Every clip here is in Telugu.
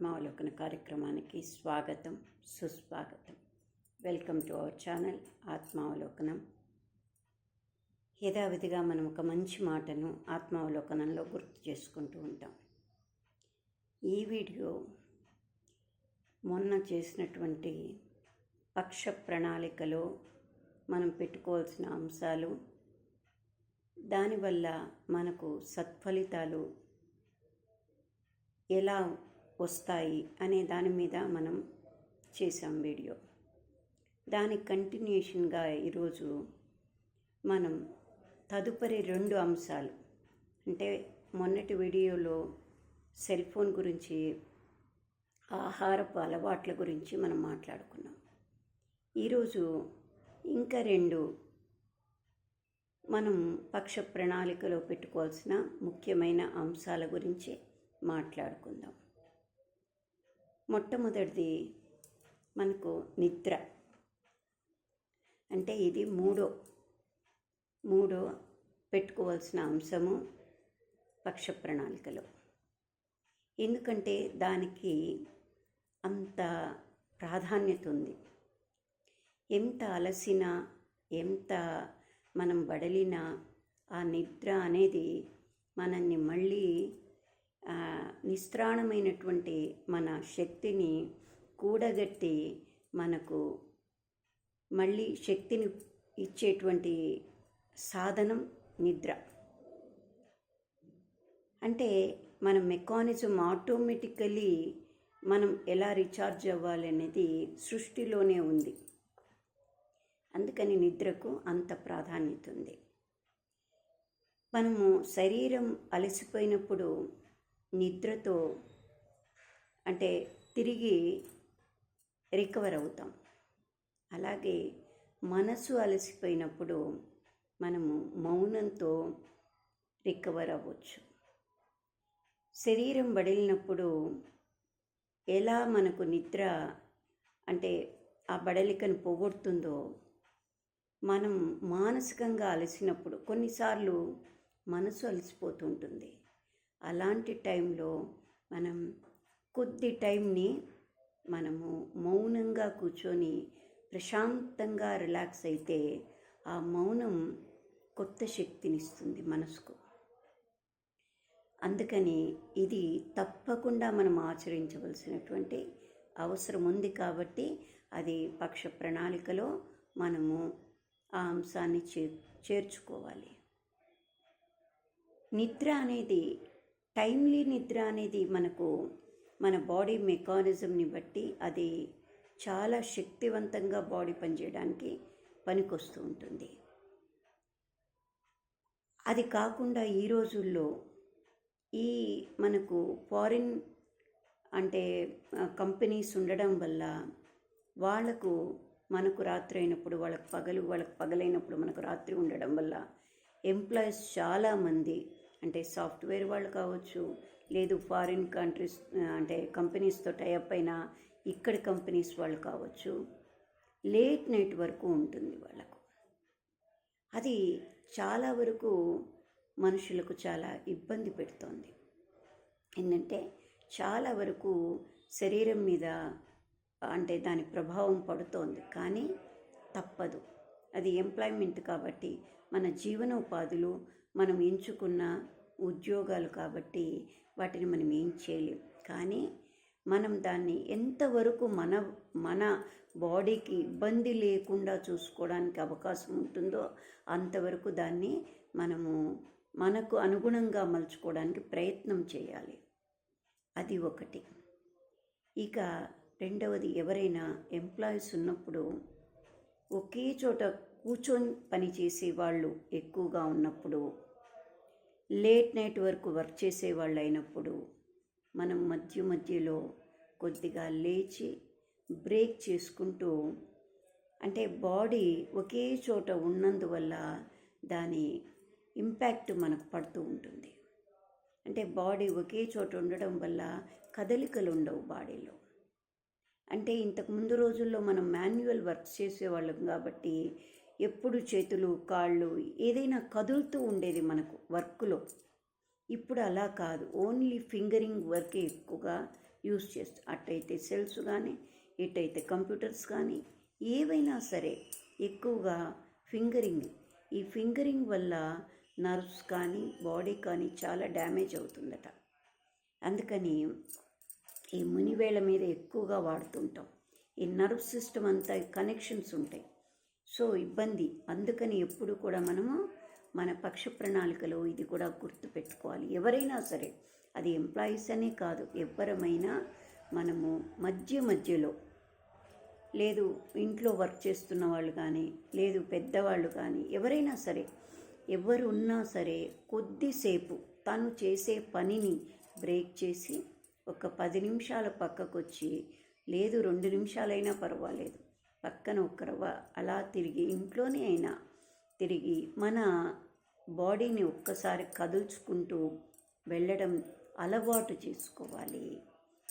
ఆత్మావలోకన కార్యక్రమానికి స్వాగతం, సుస్వాగతం. వెల్కమ్ టు అవర్ ఛానల్ ఆత్మావలోకనం. యథావిధిగా మనం ఒక మంచి మాటను ఆత్మావలోకనంలో గుర్తు చేసుకుంటూ ఉంటాం. ఈ వీడియో మొన్న చేసినటువంటి పక్ష ప్రణాళికలో మనం పెట్టుకోవాల్సిన అంశాలు, దానివల్ల మనకు సత్ఫలితాలు ఎలా వస్తాయి అనే దాని మీద మనం చేసాం వీడియో. దాని కంటిన్యూషన్గా ఈరోజు మనం తదుపరి 2 అంశాలు, అంటే మొన్నటి వీడియోలో సెల్ ఫోన్ గురించి, ఆహారపు అలవాట్ల గురించి మనం మాట్లాడుకున్నాం. ఈరోజు ఇంకా 2 మనం పక్ష ప్రణాళికలో పెట్టుకోవాల్సిన ముఖ్యమైన అంశాల గురించి మాట్లాడుకుందాం. మొట్టమొదటిది మనకు నిద్ర. అంటే ఇది మూడో పెట్టుకోవాల్సిన అంశము పక్ష ప్రణాళికలో. ఎందుకంటే దానికి అంత ప్రాధాన్యత ఉంది. ఎంత అలసినా, ఎంత మనం బడలినా, ఆ నిద్ర అనేది మనల్ని మళ్ళీ నిస్త్రాణమైనటువంటి మన శక్తిని కూడగట్టి మనకు మళ్ళీ శక్తిని ఇచ్చేటువంటి సాధనం నిద్ర. అంటే మన మెకానిజం ఆటోమేటికలీ మనం ఎలా రీఛార్జ్ అవ్వాలి అనేది సృష్టిలోనే ఉంది. అందుకని నిద్రకు అంత ప్రాధాన్యత ఉంది. మనము శరీరం అలసిపోయినప్పుడు నిద్రతో అంటే తిరిగి రికవర్ అవుతాం. అలాగే మనసు అలసిపోయినప్పుడు మనము మౌనంతో రికవర్ అవ్వచ్చు. శరీరం బడిలినప్పుడు ఎలా మనకు నిద్ర అంటే ఆ బడలికను పోగొడుతుందో, మనం మానసికంగా అలసినప్పుడు కొన్నిసార్లు మనసు అలసిపోతుంటుంది. అలాంటి టైంలో మనం కొద్ది టైంని మనము మౌనంగా కూర్చొని ప్రశాంతంగా రిలాక్స్ అయితే ఆ మౌనం కొత్త శక్తినిస్తుంది మనసుకు. అందుకని ఇది తప్పకుండా మనం ఆచరించవలసినటువంటి అవసరం ఉంది. కాబట్టి అది పక్ష ప్రణాళికలో మనము ఆ అంశాన్ని చేర్చుకోవాలి. నిద్ర అనేది, టైమ్లీ నిద్ర అనేది మనకు మన బాడీ మెకానిజంని బట్టి అది చాలా శక్తివంతంగా బాడీ పనిచేయడానికి పనికొస్తూ ఉంటుంది. అది కాకుండా ఈ రోజుల్లో ఈ మనకు ఫారిన్ అంటే కంపెనీస్ ఉండడం వల్ల వాళ్లకు మనకు రాత్రి అయినప్పుడు వాళ్ళకు పగలు, వాళ్ళకు పగలైనప్పుడు మనకు రాత్రి ఉండడం వల్ల ఎంప్లాయీస్ చాలామంది, అంటే సాఫ్ట్వేర్ వాళ్ళు కావచ్చు, లేదు ఫారిన్ కంట్రీస్ అంటే కంపెనీస్తో టైఅప్ అయిన ఇక్కడి కంపెనీస్ వాళ్ళు కావచ్చు, లేట్ నైట్ వరకు ఉంటుంది వాళ్ళకు. అది చాలా వరకు మనుషులకు చాలా ఇబ్బంది పెడుతోంది. ఏంటంటే చాలా వరకు శరీరం మీద అంటే దాని ప్రభావం పడుతోంది. కానీ తప్పదు, అది ఎంప్లాయ్మెంట్ కాబట్టి, మన జీవనోపాధులు, మనం ఎంచుకున్న ఉద్యోగాలు కాబట్టి వాటిని మనం ఏం చేయలేం. కానీ మనం దాన్ని ఎంతవరకు మన బాడీకి ఇబ్బంది లేకుండా చూసుకోవడానికి అవకాశం ఉంటుందో అంతవరకు దాన్ని మనము మనకు అనుగుణంగా మలుచుకోవడానికి ప్రయత్నం చేయాలి. అది ఒకటి. ఇక రెండవది, ఎవరైనా ఎంప్లాయీస్ ఉన్నప్పుడు ఒకే చోట కూర్చొని పనిచేసే వాళ్ళు ఎక్కువగా ఉన్నప్పుడు, లేట్ నైట్ వరకు వర్క్ చేసేవాళ్ళు అయినప్పుడు, మనం మధ్యలో కొద్దిగా లేచి బ్రేక్ చేసుకుంటూ, అంటే బాడీ ఒకే చోట ఉన్నందువల్ల దాని ఇంపాక్ట్ మనకు పడుతూ ఉంటుంది. అంటే బాడీ ఒకే చోట ఉండడం వల్ల కదలికలు ఉండవు బాడీలో. అంటే ఇంతకుముందు రోజుల్లో మనం మాన్యువల్ వర్క్ చేసేవాళ్ళం కాబట్టి ఎప్పుడు చేతులు, కాళ్ళు ఏదైనా కదులుతూ ఉండేది మనకు వర్క్లో. ఇప్పుడు అలా కాదు, ఓన్లీ ఫింగరింగ్ వర్కే ఎక్కువగా యూస్ చేస్తాం. అటైతే సెల్స్ కానీ, ఇటైతే కంప్యూటర్స్ కానీ, ఏవైనా సరే ఎక్కువగా ఫింగరింగ్, ఈ ఫింగరింగ్ వల్ల నర్వ్స్ కానీ బాడీ కానీ చాలా డ్యామేజ్ అవుతుందట. అందుకని ఈ మునివేళ్ళ మీద ఎక్కువగా వాడుతుంటాం. ఈ నర్వ్ సిస్టమ్ అంతా కనెక్షన్స్ ఉంటాయి, సో ఇబ్బంది. అందుకని ఎప్పుడు కూడా మనము మన పక్ష ప్రణాళికలో ఇది కూడా గుర్తుపెట్టుకోవాలి. ఎవరైనా సరే, అది ఎంప్లాయీస్ అనే కాదు, ఎవరమైనా మనము మధ్యలో, లేదు ఇంట్లో వర్క్ చేస్తున్న వాళ్ళు కానీ, లేదు పెద్దవాళ్ళు కానీ, ఎవరైనా సరే, ఎవరు ఉన్నా సరే కొద్దిసేపు తను చేసే పనిని బ్రేక్ చేసి ఒక 10 నిమిషాల పక్కకు వచ్చి, లేదు 2 నిమిషాలైనా పర్వాలేదు, పక్కన అలా తిరిగి, ఇంట్లోనే అయినా తిరిగి మన బాడీని ఒక్కసారి కదుల్చుకుంటూ వెళ్ళడం అలవాటు చేసుకోవాలి.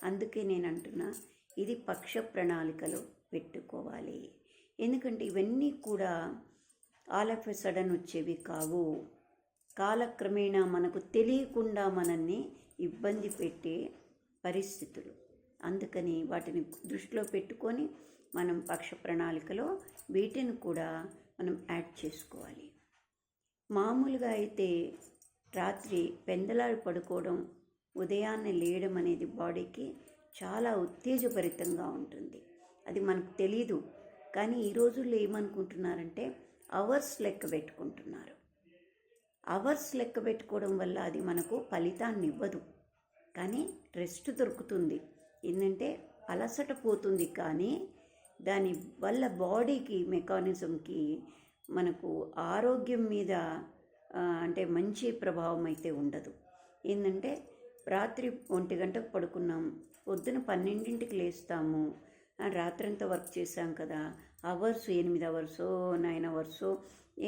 అందుకే నేను అంటున్నా, ఇది పక్ష ప్రణాళికలో పెట్టుకోవాలి. ఎందుకంటే ఇవన్నీ కూడా ఆల్ ఆఫ్ ఎ సడన్ వచ్చేవి కావు. కాలక్రమేణా మనకు తెలియకుండా మనల్ని ఇబ్బంది పెట్టే పరిస్థితులు. అందుకని వాటిని దృష్టిలో పెట్టుకొని మనం పక్ష ప్రణాళికలో వీటిని కూడా మనం యాడ్ చేసుకోవాలి. మామూలుగా అయితే రాత్రి పెందలాడి పడుకోవడం, ఉదయాన్నే లేయడం అనేది బాడీకి చాలా ఉత్తేజభరితంగా ఉంటుంది. అది మనకు తెలీదు. కానీ ఈ రోజుల్లో ఏమనుకుంటున్నారంటే అవర్స్ లెక్క పెట్టుకుంటున్నారు. అవర్స్ లెక్క పెట్టుకోవడం వల్ల అది మనకు ఫలితాన్ని ఇవ్వదు, కానీ రెస్ట్ దొరుకుతుంది. ఏంటంటే అలసట పోతుంది, కానీ దాని వల్ల బాడీకి మెకానిజంకి మనకు ఆరోగ్యం మీద అంటే మంచి ప్రభావం అయితే ఉండదు. ఏంటంటే రాత్రి 1 గంటకు పడుకున్నాం, పొద్దున 12ంటికి లేస్తాము, రాత్రంతా వర్క్ చేశాం కదా, అవర్స్ 8 అవర్సో 9 అవర్సో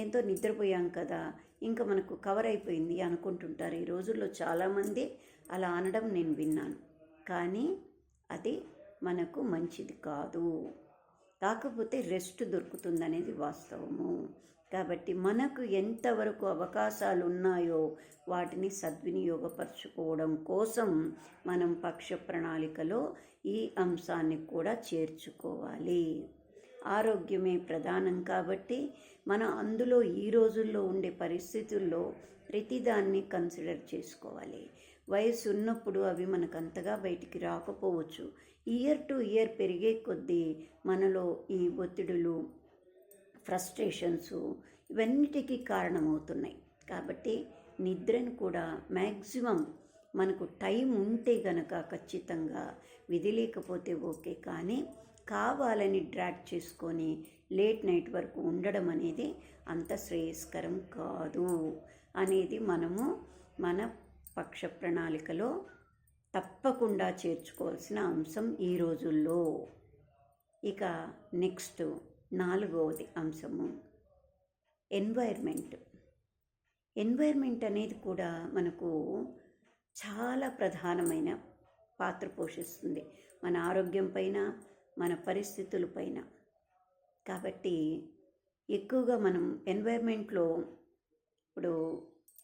ఏంతో నిద్రపోయాం కదా, ఇంకా మనకు కవర్ అయిపోయింది అనుకుంటుంటారు. ఈ రోజుల్లో చాలామంది అలా అనడం నేను విన్నాను, కానీ అది మనకు మంచిది కాదు. కాకపోతే రెస్ట్ దొరుకుతుందనేది వాస్తవము. కాబట్టి మనకు ఎంతవరకు అవకాశాలు ఉన్నాయో వాటిని సద్వినియోగపరచుకోవడం కోసం మనం పక్ష ప్రణాళికలో ఈ అంశాన్ని కూడా చేర్చుకోవాలి. ఆరోగ్యమే ప్రధానం కాబట్టి మనం అందులో ఈ రోజుల్లో ఉండే పరిస్థితుల్లో ప్రతిదాన్ని కన్సిడర్ చేసుకోవాలి. వయసు ఉన్నప్పుడు అవి మనకు అంతగా బయటికి రాకపోవచ్చు. ఇయర్ టు ఇయర్ పెరిగే కొద్దీ మనలో ఈ ఒత్తిడులు, ఫ్రస్ట్రేషన్స్ ఇవన్నిటికీ కారణమవుతున్నాయి. కాబట్టి నిద్రను కూడా మ్యాక్సిమం మనకు టైం ఉంటే గనక ఖచ్చితంగా, విధి లేకపోతే ఓకే, కానీ కావాలని డ్రాగ్ చేసుకొని లేట్ నైట్ వరకు ఉండడం అనేది అంత శ్రేయస్కరం కాదు అనేది మనము మన పక్ష ప్రణాళికలో తప్పకుండా చేర్చుకోవాల్సిన అంశం ఈ రోజుల్లో. ఇక నెక్స్ట్ 4వది అంశము ఎన్వైర్మెంట్. ఎన్వైర్మెంట్ అనేది కూడా మనకు చాలా ప్రధానమైన పాత్ర పోషిస్తుంది మన ఆరోగ్యం పైన, మన పరిస్థితుల పైన. కాబట్టి ఎక్కువగా మనం ఎన్వైర్మెంట్లో ఇప్పుడు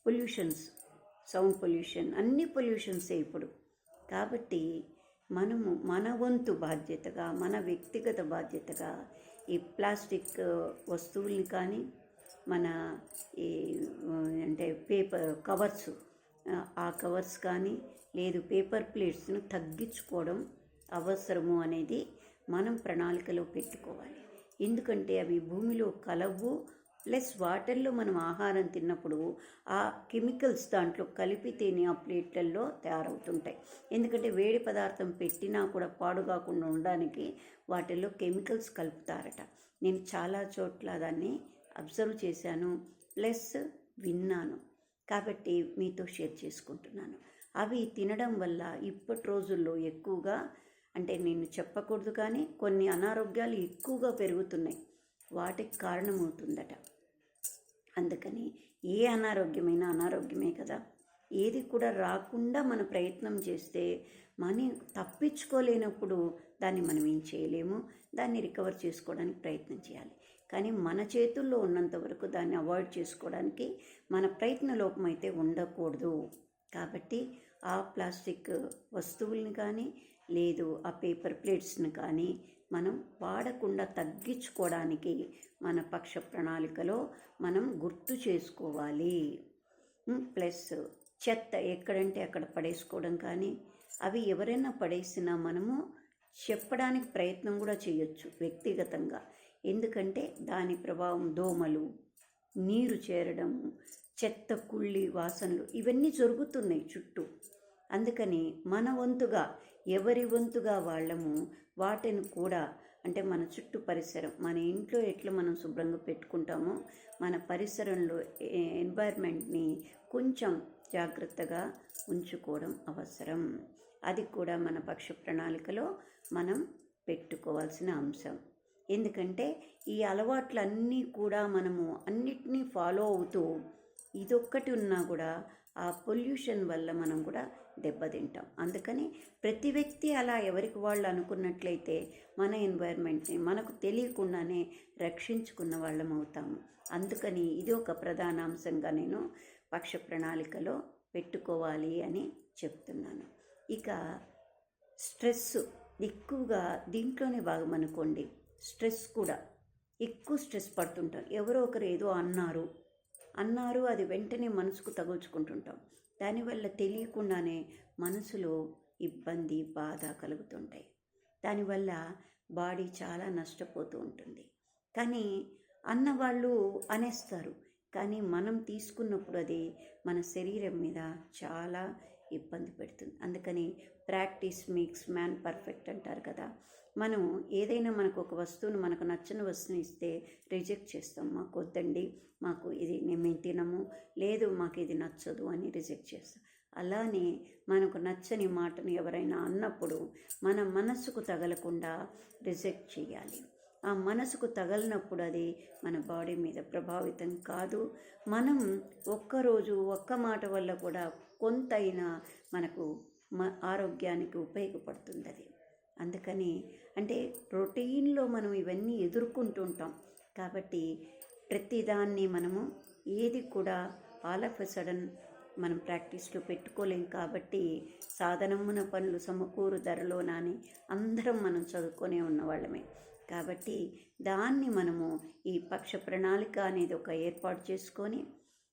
పొల్యూషన్స్, సౌండ్ పొల్యూషన్, అన్ని పొల్యూషన్సే ఇప్పుడు. కాబట్టి మనము మన వంతు బాధ్యతగా, మన వ్యక్తిగత బాధ్యతగా ఈ ప్లాస్టిక్ వస్తువుల్ని కానీ, మన ఈ అంటే పేపర్ కవర్స్, ఆ కవర్స్ కానీ, లేదు పేపర్ ప్లేట్స్ను తగ్గించుకోవడం అవసరము అనేది మనం ప్రణాళికలో పెట్టుకోవాలి. ఎందుకంటే అవి భూమిలో కలవు, ప్లస్ వాటర్లో మనం ఆహారం తిన్నప్పుడు ఆ కెమికల్స్ దాంట్లో కలిపితేనే ఆ ప్లేట్లలో తయారవుతుంటాయి. ఎందుకంటే వేడి పదార్థం పెట్టినా కూడా పాడు కాకుండా ఉండడానికి వాటిల్లో కెమికల్స్ కలుపుతారట. నేను చాలా చోట్ల దాన్ని అబ్జర్వ్ చేశాను, ప్లస్ విన్నాను. కాబట్టి మీతో షేర్ చేసుకుంటున్నాను. అవి తినడం వల్ల ఇప్పటి రోజుల్లో ఎక్కువగా, అంటే నేను చెప్పకూడదు కానీ కొన్ని అనారోగ్యాలు ఎక్కువగా పెరుగుతున్నాయి. వాటికి కారణమవుతుందట. అందుకని ఏ అనారోగ్యమైనా అనారోగ్యమే కదా, ఏది కూడా రాకుండా మన ప్రయత్నం చేస్తే మనం తప్పించుకోలేనప్పుడు దాన్ని మనం ఏం చేయలేము. దాన్ని రికవర్ చేసుకోవడానికి ప్రయత్నం చేయాలి. కానీ మన చేతుల్లో ఉన్నంత వరకు దాన్ని అవాయిడ్ చేసుకోవడానికి మన ప్రయత్న లోపం అయితే ఉండకూడదు. కాబట్టి ఆ ప్లాస్టిక్ వస్తువుల్ని కానీ, లేదు ఆ పేపర్ ప్లేట్స్ని కానీ మనం వాడకుండా తగ్గించుకోవడానికి మన పక్ష ప్రణాళికలో మనం గుర్తు చేసుకోవాలి. ప్లస్ చెత్త ఎక్కడంటే అక్కడ పడేసుకోవడం కానీ, అవి ఎవరైనా పడేసినా మనము చెప్పడానికి ప్రయత్నం కూడా చేయొచ్చు వ్యక్తిగతంగా. ఎందుకంటే దాని ప్రభావం దోమలు, నీరు చేరడం, చెత్త కుళ్ళి వాసనలు ఇవన్నీ జరుగుతున్నాయి చుట్టూ. అందుకని మన వంతుగా ఎవరి వంతుగా వాళ్ళము వాటిని కూడా, అంటే మన చుట్టూ పరిసరం, మన ఇంట్లో ఎట్లా మనం శుభ్రంగా పెట్టుకుంటామో మన పరిసరంలో ఎన్వైర్న్మెంట్ని కొంచెం జాగ్రత్తగా ఉంచుకోవడం అవసరం. అది కూడా మన పక్ష ప్రణాళికలో మనం పెట్టుకోవాల్సిన అంశం. ఎందుకంటే ఈ అలవాట్లన్నీ కూడా మనము అన్నిటినీ ఫాలో అవుతూ ఇదొక్కటి ఉన్నా కూడా ఆ పొల్యూషన్ వల్ల మనం కూడా దెబ్బతింటాం. అందుకని ప్రతి వ్యక్తి అలా ఎవరికి వాళ్ళు అనుకున్నట్లయితే మన ఎన్వైర్న్మెంట్ని మనకు తెలియకుండానే రక్షించుకున్న వాళ్ళం అవుతాము. అందుకని ఇది ఒక ప్రధాన అంశంగా నేను పక్ష ప్రణాళికలో పెట్టుకోవాలి అని చెప్తున్నాను. ఇక స్ట్రెస్ ఎక్కువగా దీంట్లోనే భాగమనుకోండి. స్ట్రెస్ కూడా ఎక్కువ స్ట్రెస్ పడుతుంటాం. ఎవరో ఒకరు ఏదో అన్నారు అది వెంటనే మనసుకు తగుల్చుకుంటుంటాం. దానివల్ల తెలియకుండానే మనసులో ఇబ్బంది, బాధ కలుగుతుంటాయి. దానివల్ల బాడీ చాలా నష్టపోతూ ఉంటుంది. కానీ అన్నవాళ్ళు అనేస్తారు, కానీ మనం తీసుకున్నప్పుడు అది మన శరీరం మీద చాలా ఇబ్బంది పెడుతుంది. అందుకని ప్రాక్టీస్ మేక్స్ మ్యాన్ పర్ఫెక్ట్ అంటారు కదా. మనం ఏదైనా మనకు ఒక వస్తువును, మనకు నచ్చని వస్తువుని ఇస్తే రిజెక్ట్ చేస్తాం. మాకు వద్దండి, మాకు ఇది మేము తినము, లేదు మాకు ఇది నచ్చదు అని రిజెక్ట్ చేస్తాం. అలానే మనకు నచ్చని మాటను ఎవరైనా అన్నప్పుడు మన మనసుకు తగలకుండా రిజెక్ట్ చేయాలి. ఆ మనసుకు తగలినప్పుడు అది మన బాడీ మీద ప్రభావితం కాదు. మనం ఒక్కరోజు ఒక్క మాట వల్ల కూడా కొంతైనా మనకు ఆరోగ్యానికి ఉపయోగపడుతుంది అది. అందుకని అంటే రొటీన్లో మనం ఇవన్నీ ఎదుర్కొంటుంటాం కాబట్టి ప్రతిదాన్ని మనము ఏది కూడా ఆల్ ఆఫ్ ఎ సడన్ మనం ప్రాక్టీస్లో పెట్టుకోలేం. కాబట్టి సాధనమున పనులు సమకూరు ధరలోనని అందరం మనం చదువుకొనే ఉన్నవాళ్ళమే. కాబట్టి దాన్ని మనము ఈ పక్ష ప్రణాళిక అనేది ఒక ఏర్పాటు చేసుకొని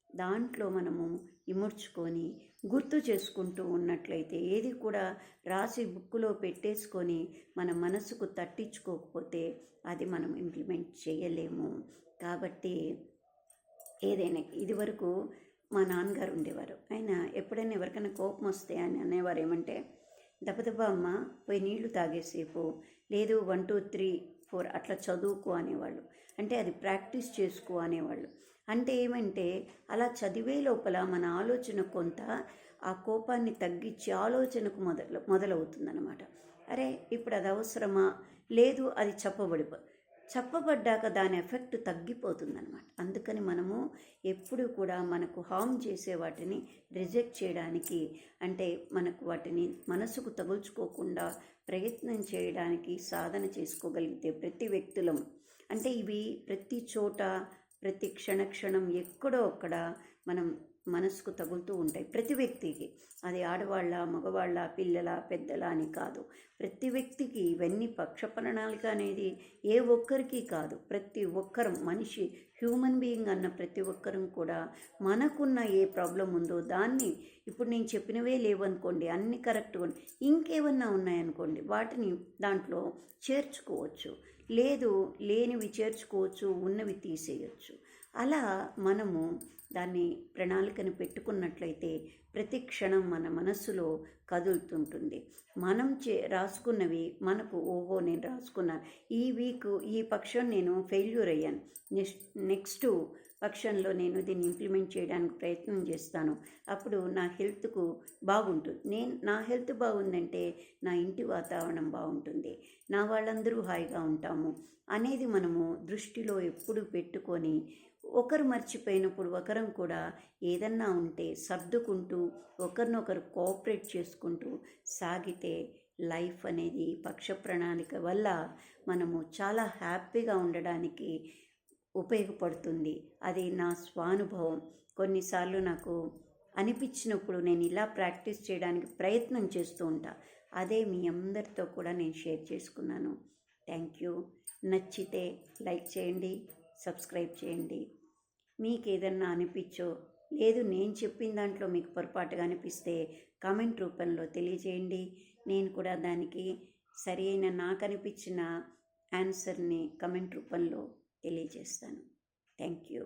దాంట్లో మనము ఇముడ్చుకొని గుర్తు చేసుకుంటూ ఉన్నట్లయితే, ఏది కూడా రాసి బుక్కులో పెట్టేసుకొని మన మనసుకు తట్టించుకోకపోతే అది మనం ఇంప్లిమెంట్ చేయలేము. కాబట్టి ఏదైనా ఇదివరకు మా నాన్నగారు ఉండేవారు. ఆయన ఎప్పుడైనా ఎవరికైనా కోపం వస్తే ఆయన అనేవారు ఏమంటే, దబదబా అమ్మ పోయి నీళ్లు తాగేసేపు, లేదు 1 2 3 4 అట్లా చదువుకో అనేవాళ్ళు. అంటే అది ప్రాక్టీస్ చేసుకో అనేవాళ్ళు. అంటే ఏమంటే అలా చదివే లోపల మన ఆలోచన కొంత ఆ కోపాన్ని తగ్గించి ఆలోచనకు మొదలవుతుందన్నమాట. అరే ఇప్పుడు అది అవసరమా, లేదు అది చెప్పబడ్డాక దాని ఎఫెక్ట్ తగ్గిపోతుందన్నమాట. అందుకని మనము ఎప్పుడు కూడా మనకు హార్మ్ చేసే వాటిని రిజెక్ట్ చేయడానికి, అంటే మనకు వాటిని మనసుకు తగుల్చుకోకుండా ప్రయత్నం చేయడానికి సాధన చేసుకోగలిగితే ప్రతి వ్యక్తులం, అంటే ఇవి ప్రతి చోట ప్రతి క్షణం ఎక్కడో అక్కడ మనం మనసుకు తగులుతూ ఉంటాయి ప్రతి వ్యక్తికి. అది ఆడవాళ్ళ, మగవాళ్ళ, పిల్లల, పెద్దల అని కాదు, ప్రతి వ్యక్తికి ఇవన్నీ పక్ష ప్రణాళిక అనేది ఏ ఒక్కరికి కాదు. ప్రతి ఒక్కరం మనిషి, హ్యూమన్ బీయింగ్ అన్న ప్రతి ఒక్కరం కూడా మనకున్న ఏ ప్రాబ్లం ఉందో దాన్ని, ఇప్పుడు నేను చెప్పినవే లేవనుకోండి, అన్నీ కరెక్ట్గా ఇంకేమన్నా ఉన్నాయనుకోండి, వాటిని దాంట్లో చేర్చుకోవచ్చు. లేదు లేనివి చేర్చుకోవచ్చు, ఉన్నవి తీసేయచ్చు. అలా మనము దాన్ని ప్రణాళికను పెట్టుకున్నట్లయితే ప్రతి క్షణం మన మనస్సులో కదులుతుంటుంది. మనం రాసుకున్నవి మనకు, ఓహో నేను రాసుకున్నాను ఈ వీక్ ఈ పక్షం నేను ఫెయిల్యూర్ అయ్యాను, నెక్స్ట్ పక్షంలో నేను దీన్ని ఇంప్లిమెంట్ చేయడానికి ప్రయత్నం చేస్తాను, అప్పుడు నా హెల్త్కు బాగుంటుంది. నా హెల్త్ బాగుందంటే నా ఇంటి వాతావరణం బాగుంటుంది, నా వాళ్ళందరూ హాయిగా ఉంటాము అనేది మనము దృష్టిలో ఎప్పుడు పెట్టుకొని, ఒకరు మర్చిపోయినప్పుడు ఒకరం కూడా ఏదన్నా ఉంటే సర్దుకుంటూ ఒకరినొకరు కోఆపరేట్ చేసుకుంటూ సాగితే లైఫ్ అనేది పక్ష ప్రణాళిక వల్ల మనము చాలా హ్యాపీగా ఉండడానికి ఉపయోగపడుతుంది. అది నా స్వానుభవం. కొన్నిసార్లు నాకు అనిపించినప్పుడు నేను ఇలా ప్రాక్టీస్ చేయడానికి ప్రయత్నం చేస్తూ ఉంటా. అదే మీ అందరితో కూడా నేను షేర్ చేసుకున్నాను. Thank you. నచ్చితే లైక్ చేయండి, సబ్స్క్రైబ్ చేయండి. మీకు ఏదన్నా అనిపించో, లేదు నేను చెప్పిన దాంట్లో మీకు పొరపాటుగా అనిపిస్తే కామెంట్ రూపంలో తెలియజేయండి. నేను కూడా దానికి సరి అయిన నాకు అనిపించిన ఆన్సర్ని కమెంట్ రూపంలో తెలియజేస్తాను. Thank you.